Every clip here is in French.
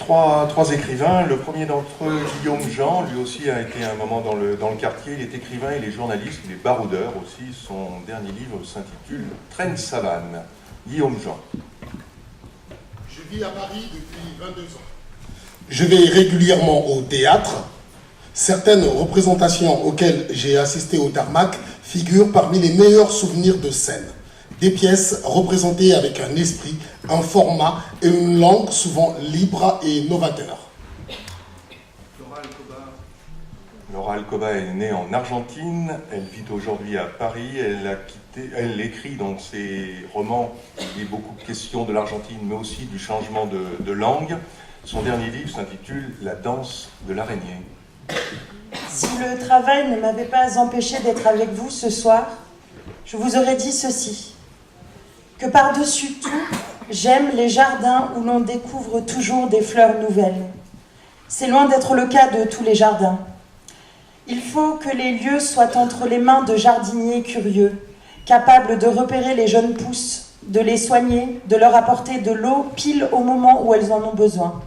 Trois écrivains. Le premier d'entre eux, Guillaume Jean, lui aussi a été un moment dans le quartier. Il est écrivain, il est journaliste, il est baroudeur aussi. Son dernier livre s'intitule Traîne savane. Guillaume Jean. Je vis à Paris depuis 22 ans. Je vais régulièrement au théâtre. Certaines représentations auxquelles j'ai assisté au Tarmac figurent parmi les meilleurs souvenirs de scène. Des pièces représentées avec un esprit, un format et une langue souvent libre et novateur. Laura Alcoba est née en Argentine, elle vit aujourd'hui à Paris, elle écrit dans ses romans, il y a beaucoup de questions de l'Argentine, mais aussi du changement de langue. Son dernier livre s'intitule La danse de l'araignée. Si le travail ne m'avait pas empêché d'être avec vous ce soir, je vous aurais dit ceci. Que par-dessus tout, j'aime les jardins où l'on découvre toujours des fleurs nouvelles. C'est loin d'être le cas de tous les jardins. Il faut que les lieux soient entre les mains de jardiniers curieux, capables de repérer les jeunes pousses, de les soigner, de leur apporter de l'eau pile au moment où elles en ont besoin,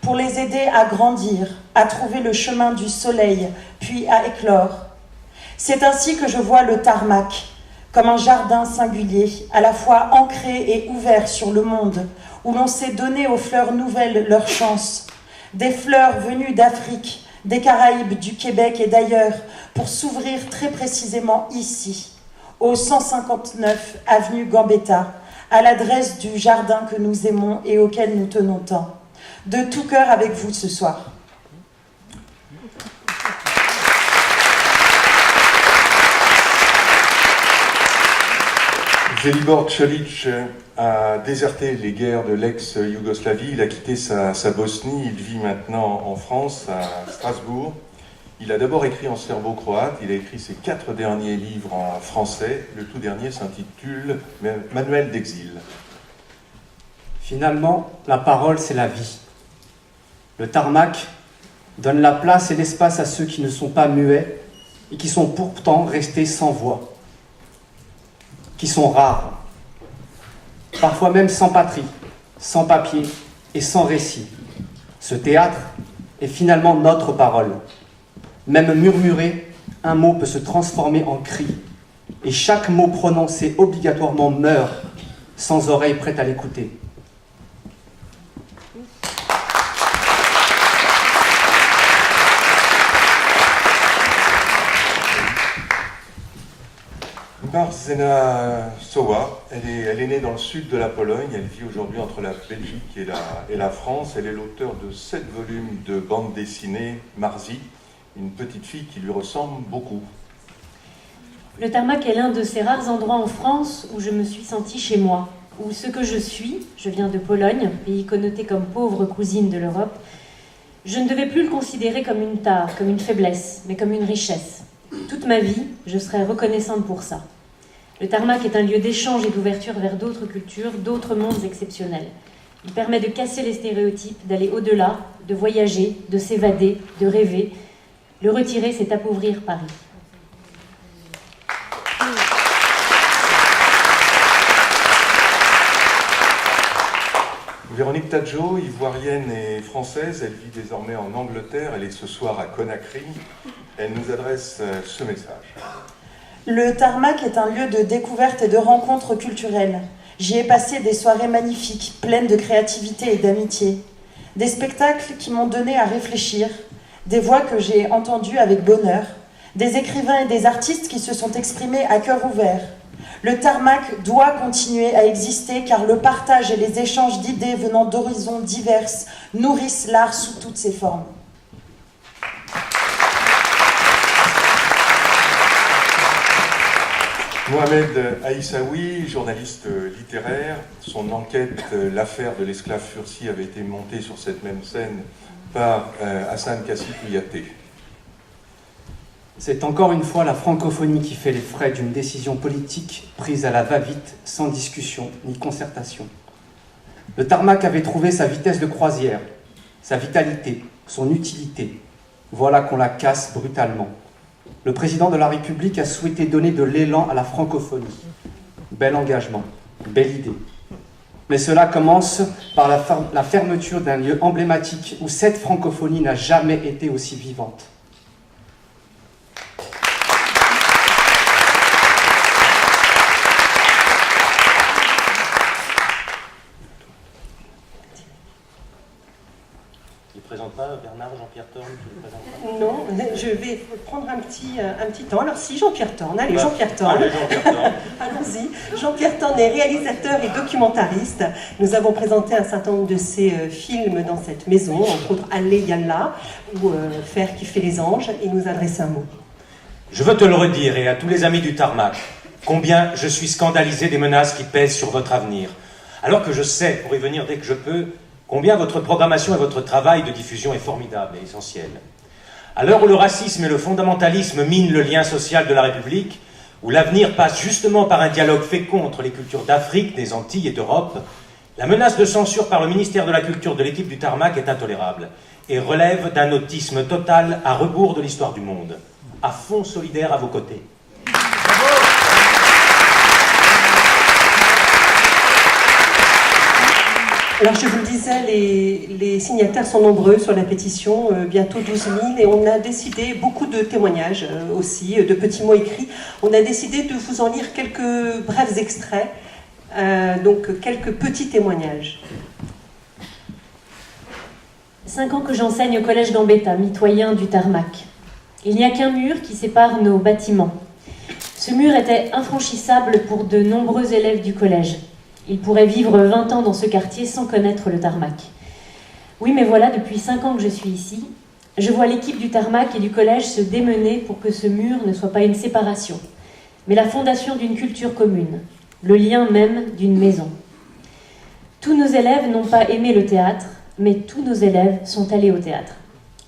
pour les aider à grandir, à trouver le chemin du soleil, puis à éclore. C'est ainsi que je vois le Tarmac, comme un jardin singulier, à la fois ancré et ouvert sur le monde, où l'on sait donner aux fleurs nouvelles leur chance, des fleurs venues d'Afrique, des Caraïbes, du Québec et d'ailleurs, pour s'ouvrir très précisément ici, au 159 avenue Gambetta, à l'adresse du jardin que nous aimons et auquel nous tenons tant. De tout cœur avec vous ce soir. Velibor Čolić a déserté les guerres de l'ex-Yougoslavie, il a quitté sa Bosnie, il vit maintenant en France, à Strasbourg. Il a d'abord écrit en serbo-croate, il a écrit ses 4 derniers livres en français, le tout dernier s'intitule Manuel d'exil. Finalement, la parole c'est la vie. Le Tarmac donne la place et l'espace à ceux qui ne sont pas muets et qui sont pourtant restés sans voix, qui sont rares, parfois même sans patrie, sans papier et sans récit. Ce théâtre est finalement notre parole. Même murmuré, un mot peut se transformer en cri, et chaque mot prononcé obligatoirement meurt, sans oreille prête à l'écouter. Marzena Sowa, elle est née dans le sud de la Pologne, elle vit aujourd'hui entre la Belgique et la France. Elle est l'auteure de 7 volumes de bande dessinée, Marzi, une petite fille qui lui ressemble beaucoup. Le Tarmac est l'un de ces rares endroits en France où je me suis sentie chez moi, où ce que je suis, je viens de Pologne, pays connoté comme pauvre cousine de l'Europe, je ne devais plus le considérer comme une tare, comme une faiblesse, mais comme une richesse. Toute ma vie, je serai reconnaissante pour ça. Le Tarmac est un lieu d'échange et d'ouverture vers d'autres cultures, d'autres mondes exceptionnels. Il permet de casser les stéréotypes, d'aller au-delà, de voyager, de s'évader, de rêver. Le retirer, c'est appauvrir Paris. Véronique Tadjo, ivoirienne et française, elle vit désormais en Angleterre, elle est ce soir à Conakry. Elle nous adresse ce message. Le Tarmac est un lieu de découverte et de rencontres culturelles. J'y ai passé des soirées magnifiques, pleines de créativité et d'amitié. Des spectacles qui m'ont donné à réfléchir, des voix que j'ai entendues avec bonheur, des écrivains et des artistes qui se sont exprimés à cœur ouvert. Le Tarmac doit continuer à exister car le partage et les échanges d'idées venant d'horizons divers nourrissent l'art sous toutes ses formes. Mohamed Aïssaoui, journaliste littéraire, son enquête « L'affaire de l'esclave Fursi » avait été montée sur cette même scène par Hassan Kassif-Ouyaté. C'est encore une fois la francophonie qui fait les frais d'une décision politique prise à la va-vite, sans discussion ni concertation. Le Tarmac avait trouvé sa vitesse de croisière, sa vitalité, son utilité. Voilà qu'on la casse brutalement. Le président de la République a souhaité donner de l'élan à la francophonie. Bel engagement, belle idée. Mais cela commence par la fermeture d'un lieu emblématique où cette francophonie n'a jamais été aussi vivante. Présente pas Bernard, Jean-Pierre Thorne, tu le présentes pas? Non, je vais prendre un petit temps. Alors si, Jean-Pierre Thorne, allez, Jean-Pierre Thorne. Allez, Jean-Pierre Thorne. Allons-y. Jean-Pierre Thorne est réalisateur et documentariste. Nous avons présenté un certain nombre de ses films dans cette maison, entre autres Allez Yalla ou Faire qui fait les anges, et nous adresse un mot. Je veux te le redire, et à tous les amis du Tarmac, combien je suis scandalisé des menaces qui pèsent sur votre avenir. Alors que je sais, pour y venir dès que je peux, combien votre programmation et votre travail de diffusion est formidable et essentiel. À l'heure où le racisme et le fondamentalisme minent le lien social de la République, où l'avenir passe justement par un dialogue fécond entre les cultures d'Afrique, des Antilles et d'Europe, la menace de censure par le ministère de la Culture de l'équipe du Tarmac est intolérable et relève d'un autisme total à rebours de l'histoire du monde. À fond solidaire à vos côtés. Alors je vous le disais, les signataires sont nombreux sur la pétition, bientôt 12 000, et on a décidé, beaucoup de témoignages aussi, de petits mots écrits, on a décidé de vous en lire quelques brefs extraits, donc quelques petits témoignages. 5 ans que j'enseigne au collège Gambetta, mitoyen du Tarmac. Il n'y a qu'un mur qui sépare nos bâtiments. Ce mur était infranchissable pour de nombreux élèves du collège. Ils pourraient vivre 20 ans dans ce quartier sans connaître le Tarmac. Oui, mais voilà, depuis 5 ans que je suis ici, je vois l'équipe du Tarmac et du collège se démener pour que ce mur ne soit pas une séparation, mais la fondation d'une culture commune, le lien même d'une maison. Tous nos élèves n'ont pas aimé le théâtre, mais tous nos élèves sont allés au théâtre.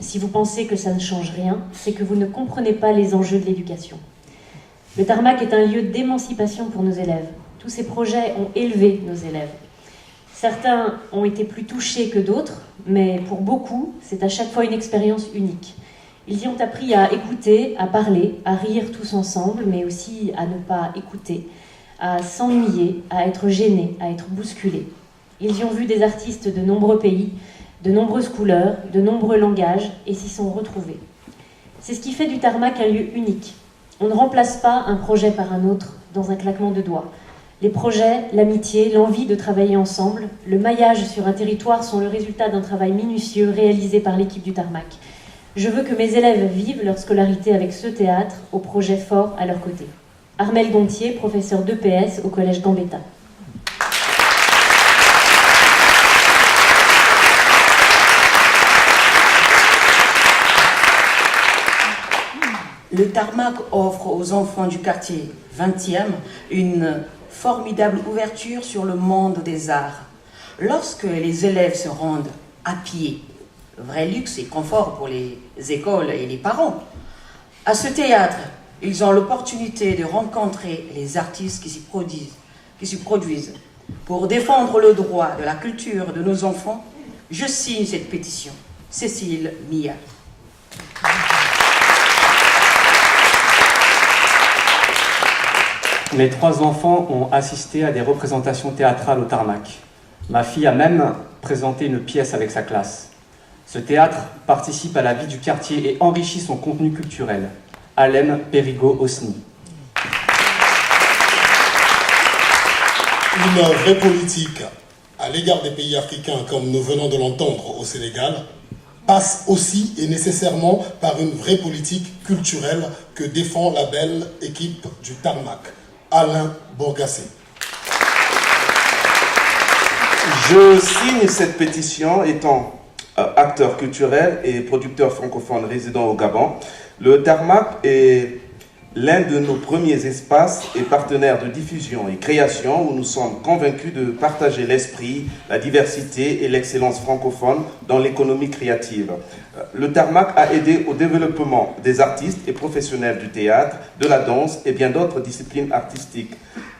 Si vous pensez que ça ne change rien, c'est que vous ne comprenez pas les enjeux de l'éducation. Le Tarmac est un lieu d'émancipation pour nos élèves. Tous ces projets ont élevé nos élèves. Certains ont été plus touchés que d'autres, mais pour beaucoup, c'est à chaque fois une expérience unique. Ils y ont appris à écouter, à parler, à rire tous ensemble, mais aussi à ne pas écouter, à s'ennuyer, à être gênés, à être bousculés. Ils y ont vu des artistes de nombreux pays, de nombreuses couleurs, de nombreux langages, et s'y sont retrouvés. C'est ce qui fait du Tarmac un lieu unique. On ne remplace pas un projet par un autre dans un claquement de doigts. Les projets, l'amitié, l'envie de travailler ensemble, le maillage sur un territoire sont le résultat d'un travail minutieux réalisé par l'équipe du Tarmac. Je veux que mes élèves vivent leur scolarité avec ce théâtre, au projet fort à leur côté. Armel Gontier, professeur d'EPS au collège Gambetta. Le Tarmac offre aux enfants du quartier 20e une formidable ouverture sur le monde des arts. Lorsque les élèves se rendent à pied, vrai luxe et confort pour les écoles et les parents, à ce théâtre, ils ont l'opportunité de rencontrer les artistes qui s'y produisent. Pour défendre le droit de la culture de nos enfants, je signe cette pétition. Cécile Mia. Mes 3 enfants ont assisté à des représentations théâtrales au Tarmac. Ma fille a même présenté une pièce avec sa classe. Ce théâtre participe à la vie du quartier et enrichit son contenu culturel. Alem Perigo-Osni. Une vraie politique à l'égard des pays africains, comme nous venons de l'entendre au Sénégal, passe aussi et nécessairement par une vraie politique culturelle que défend la belle équipe du Tarmac. Alain Bourgassé. Je signe cette pétition étant acteur culturel et producteur francophone résident au Gabon. Le Tarmac est l'un de nos premiers espaces et partenaires de diffusion et création où nous sommes convaincus de partager l'esprit, la diversité et l'excellence francophone dans l'économie créative. Le Tarmac a aidé au développement des artistes et professionnels du théâtre, de la danse et bien d'autres disciplines artistiques.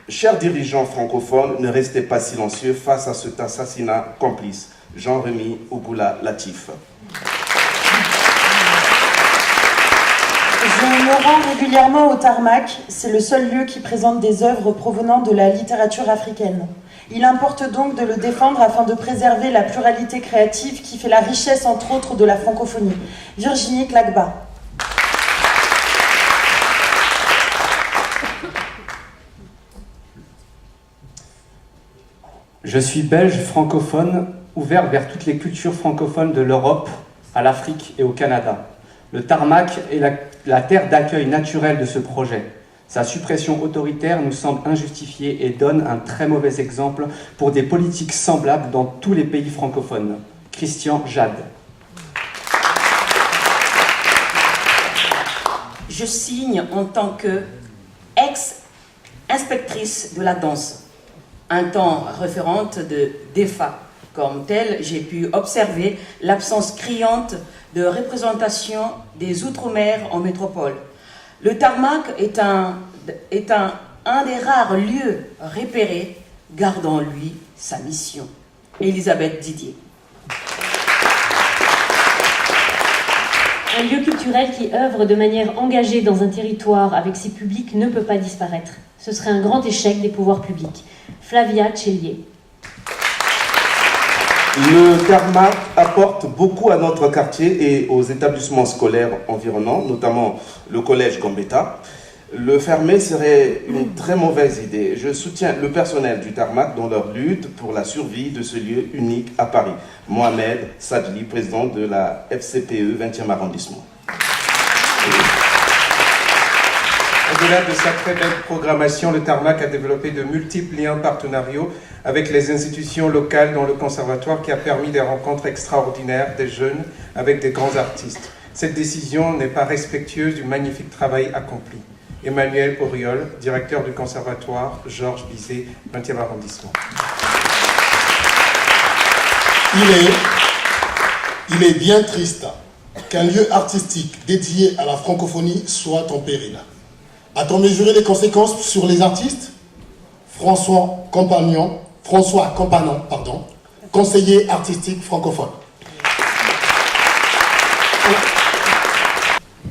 Chers dirigeants francophones, ne restez pas silencieux face à cet assassinat complice. Jean-Rémy Ougoula Latif. Je me rends régulièrement au Tarmac. C'est le seul lieu qui présente des œuvres provenant de la littérature africaine. Il importe donc de le défendre afin de préserver la pluralité créative qui fait la richesse, entre autres, de la francophonie. Virginie Clagba. Je suis belge francophone, ouvert vers toutes les cultures francophones de l'Europe, à l'Afrique et au Canada. Le tarmac est la terre d'accueil naturelle de ce projet. Sa suppression autoritaire nous semble injustifiée et donne un très mauvais exemple pour des politiques semblables dans tous les pays francophones. Christian Jade. Je signe en tant que ex-inspectrice de la danse, un temps référente de DEFA. Comme telle, j'ai pu observer l'absence criante de représentation des Outre-mer en métropole. Le tarmac est un des rares lieux repérés gardant lui sa mission. Elisabeth Didier. Un lieu culturel qui œuvre de manière engagée dans un territoire avec ses publics ne peut pas disparaître. Ce serait un grand échec des pouvoirs publics. Flavia Cellier. Le tarmac apporte beaucoup à notre quartier et aux établissements scolaires environnants, notamment le collège Gambetta. Le fermer serait une très mauvaise idée. Je soutiens le personnel du tarmac dans leur lutte pour la survie de ce lieu unique à Paris. Mohamed Sadli, président de la FCPE 20e arrondissement. Au-delà de sa très belle programmation, le tarmac a développé de multiples liens partenariaux avec les institutions locales dans le conservatoire qui a permis des rencontres extraordinaires des jeunes avec des grands artistes. Cette décision n'est pas respectueuse du magnifique travail accompli. Emmanuel Auriol, directeur du conservatoire, Georges Bizet, 20e arrondissement. Il est bien triste qu'un lieu artistique dédié à la francophonie soit en péril. A-t-on mesuré les conséquences sur les artistes? François Campanon, conseiller artistique francophone.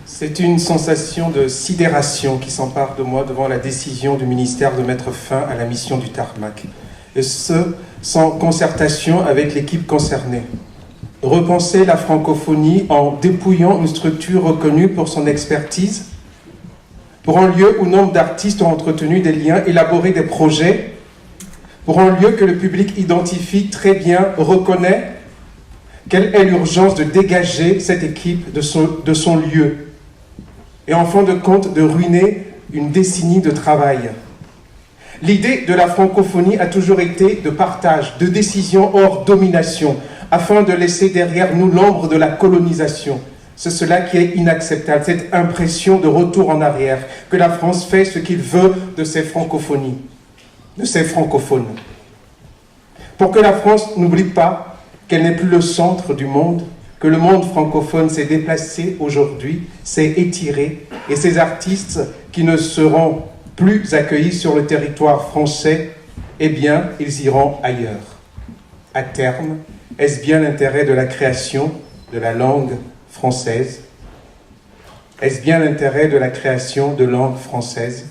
C'est une sensation de sidération qui s'empare de moi devant la décision du ministère de mettre fin à la mission du tarmac. Et ce, sans concertation avec l'équipe concernée. Repenser la francophonie en dépouillant une structure reconnue pour son expertise, pour un lieu où nombre d'artistes ont entretenu des liens, élaboré des projets, pour un lieu que le public identifie très bien, reconnaît, quelle est l'urgence de dégager cette équipe de son lieu, et en fin de compte de ruiner une décennie de travail. L'idée de la francophonie a toujours été de partage, de décision hors domination, afin de laisser derrière nous l'ombre de la colonisation. C'est cela qui est inacceptable, cette impression de retour en arrière, que la France fait ce qu'il veut de ses francophonies, de ses francophones. Pour que la France n'oublie pas qu'elle n'est plus le centre du monde, que le monde francophone s'est déplacé aujourd'hui, s'est étiré, et ces artistes qui ne seront plus accueillis sur le territoire français, eh bien, ils iront ailleurs. À terme, est-ce bien l'intérêt de la création de la langue française? Est-ce bien l'intérêt de la création de langue française?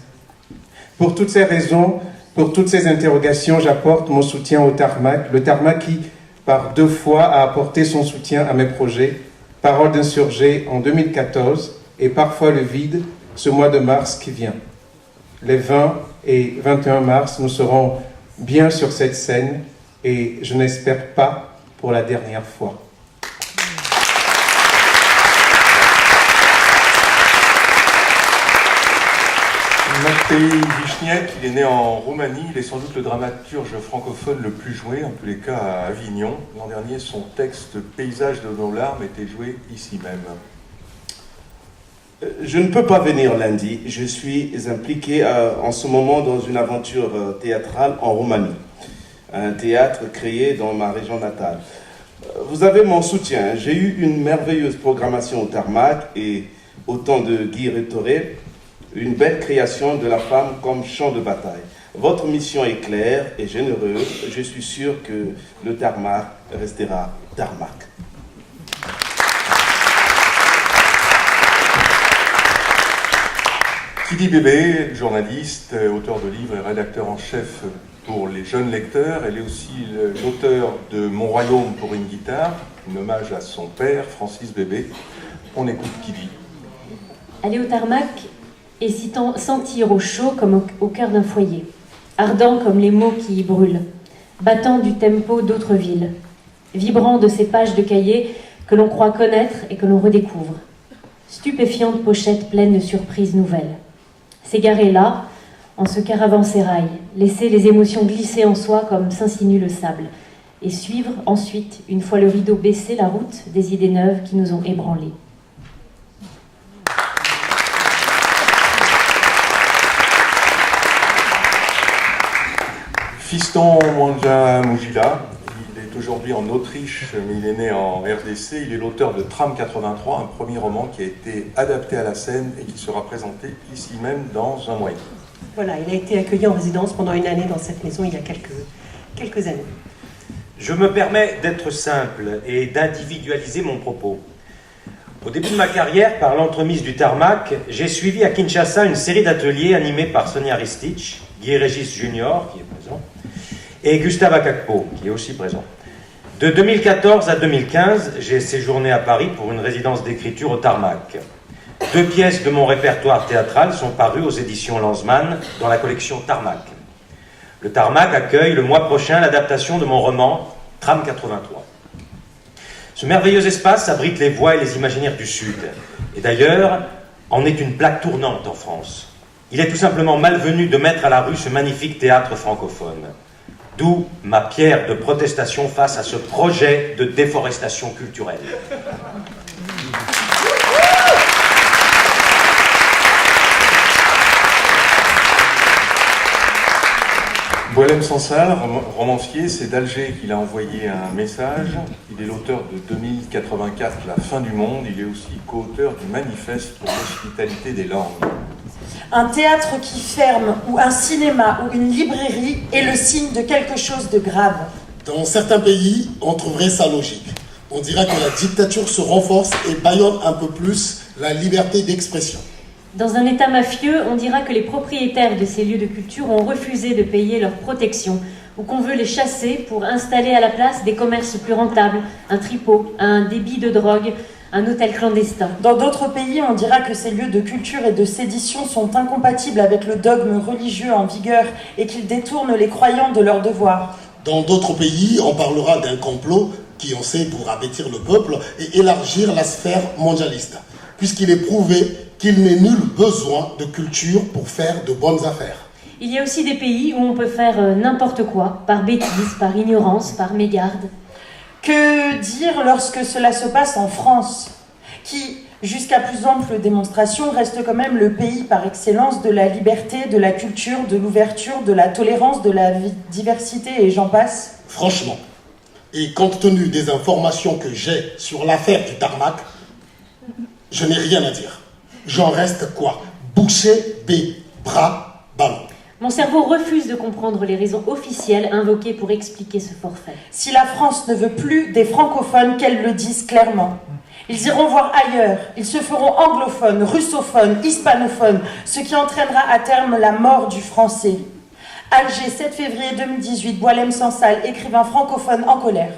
Pour toutes ces raisons, pour toutes ces interrogations, j'apporte mon soutien au tarmac, le tarmac qui, par 2 fois, a apporté son soutien à mes projets, Parole d'insurgé en 2014 et Parfois le vide, ce mois de mars qui vient. Les 20 et 21 mars, nous serons bien sur cette scène et je n'espère pas pour la dernière fois. Matei Vichniac, il est né en Roumanie, il est sans doute le dramaturge francophone le plus joué, en tous les cas à Avignon. L'an dernier, son texte « Paysage de nos larmes » était joué ici même. Je ne peux pas venir lundi, je suis impliqué en ce moment dans une aventure théâtrale en Roumanie. Un théâtre créé dans ma région natale. Vous avez mon soutien, j'ai eu une merveilleuse programmation au tarmac et au temps de Guy Rétoré, une belle création de la femme comme champ de bataille. Votre mission est claire et généreuse. Je suis sûr que le tarmac restera tarmac. Sidi Bébé, journaliste, auteur de livres et rédacteur en chef Pour les jeunes lecteurs, elle est aussi l'auteur de Mon Royaume pour une guitare, un hommage à son père, Francis Bébé. On écoute qui dit. Aller au tarmac et s'y sentir au chaud comme au cœur d'un foyer, ardent comme les mots qui y brûlent, battant du tempo d'autres villes, vibrant de ces pages de cahiers que l'on croit connaître et que l'on redécouvre. Stupéfiante pochette pleine de surprises nouvelles. S'égarer là, en ce caravansérail, laisser les émotions glisser en soi comme s'insinue le sable, et suivre ensuite, une fois le rideau baissé, la route des idées neuves qui nous ont ébranlés. Fiston Mwanga Mujila, il est aujourd'hui en Autriche, mais il est né en RDC. Il est l'auteur de Tram 83, un premier roman qui a été adapté à la scène et qui sera présenté ici même dans un mois. Voilà, il a été accueilli en résidence pendant une année dans cette maison il y a quelques années. Je me permets d'être simple et d'individualiser mon propos. Au début de ma carrière, par l'entremise du Tarmac, j'ai suivi à Kinshasa une série d'ateliers animés par Sonia Ristich, Guy Régis Junior, qui est présent, et Gustave Akakpo, qui est aussi présent. De 2014 à 2015, j'ai séjourné à Paris pour une résidence d'écriture au Tarmac. 2 pièces de mon répertoire théâtral sont parues aux éditions Lanzmann dans la collection Tarmac. Le Tarmac accueille le mois prochain l'adaptation de mon roman Tram 83. Ce merveilleux espace abrite les voix et les imaginaires du Sud, et d'ailleurs en est une plaque tournante en France. Il est tout simplement malvenu de mettre à la rue ce magnifique théâtre francophone. D'où ma pierre de protestation face à ce projet de déforestation culturelle. Boualem Sansal, romancier, c'est d'Alger qu'il a envoyé un message. Il est l'auteur de 2084, La fin du monde. Il est aussi co-auteur du manifeste pour l'hospitalité des langues. Un théâtre qui ferme, ou un cinéma, ou une librairie est le signe de quelque chose de grave. Dans certains pays, on trouverait ça logique. On dirait que la dictature se renforce et bâillonne un peu plus la liberté d'expression. Dans un État mafieux, on dira que les propriétaires de ces lieux de culture ont refusé de payer leur protection, ou qu'on veut les chasser pour installer à la place des commerces plus rentables, un tripot, un débit de drogue, un hôtel clandestin. Dans d'autres pays, on dira que ces lieux de culture et de sédition sont incompatibles avec le dogme religieux en vigueur et qu'ils détournent les croyants de leurs devoirs. Dans d'autres pays, on parlera d'un complot qui on sait pour abêtir le peuple et élargir la sphère mondialiste, puisqu'il est prouvé qu'il n'est nul besoin de culture pour faire de bonnes affaires. Il y a aussi des pays où on peut faire n'importe quoi, par bêtise, par ignorance, par mégarde. Que dire lorsque cela se passe en France, qui, jusqu'à plus ample démonstration, reste quand même le pays par excellence de la liberté, de la culture, de l'ouverture, de la tolérance, de la diversité et j'en passe? Franchement, et compte tenu des informations que j'ai sur l'affaire du Tarmac, je n'ai rien à dire. J'en reste quoi? Boucher, bée, bras, ballon. Mon cerveau refuse de comprendre les raisons officielles invoquées pour expliquer ce forfait. Si la France ne veut plus des francophones, qu'elle le dise clairement. Ils iront voir ailleurs, ils se feront anglophones, russophones, hispanophones, ce qui entraînera à terme la mort du français. Alger, 7 février 2018, Boualem Sansal, écrivain francophone en colère.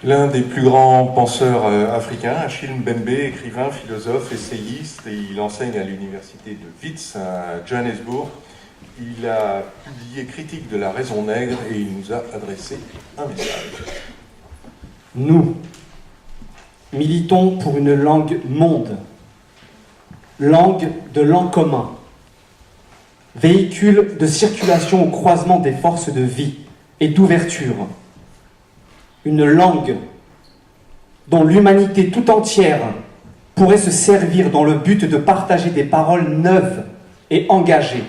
L'un des plus grands penseurs africains, Achille Mbembe, écrivain, philosophe, essayiste, et il enseigne à l'université de Wits à Johannesburg. Il a publié Critique de la raison nègre et il nous a adressé un message. Nous militons pour une langue monde, langue de l'en commun, véhicule de circulation au croisement des forces de vie et d'ouverture, une langue dont l'humanité tout entière pourrait se servir dans le but de partager des paroles neuves et engagées,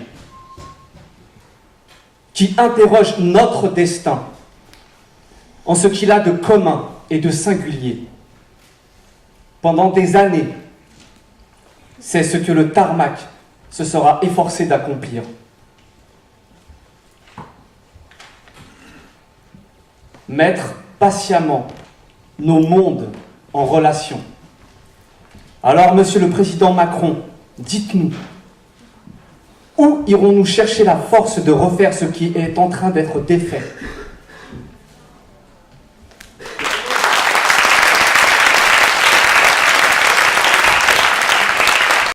qui interrogent notre destin en ce qu'il a de commun et de singulier. Pendant des années, c'est ce que le Tarmac se sera efforcé d'accomplir. Mettre patiemment nos mondes en relation, Alors, Monsieur le Président Macron, dites-nous, où irons-nous chercher la force de refaire ce qui est en train d'être défait?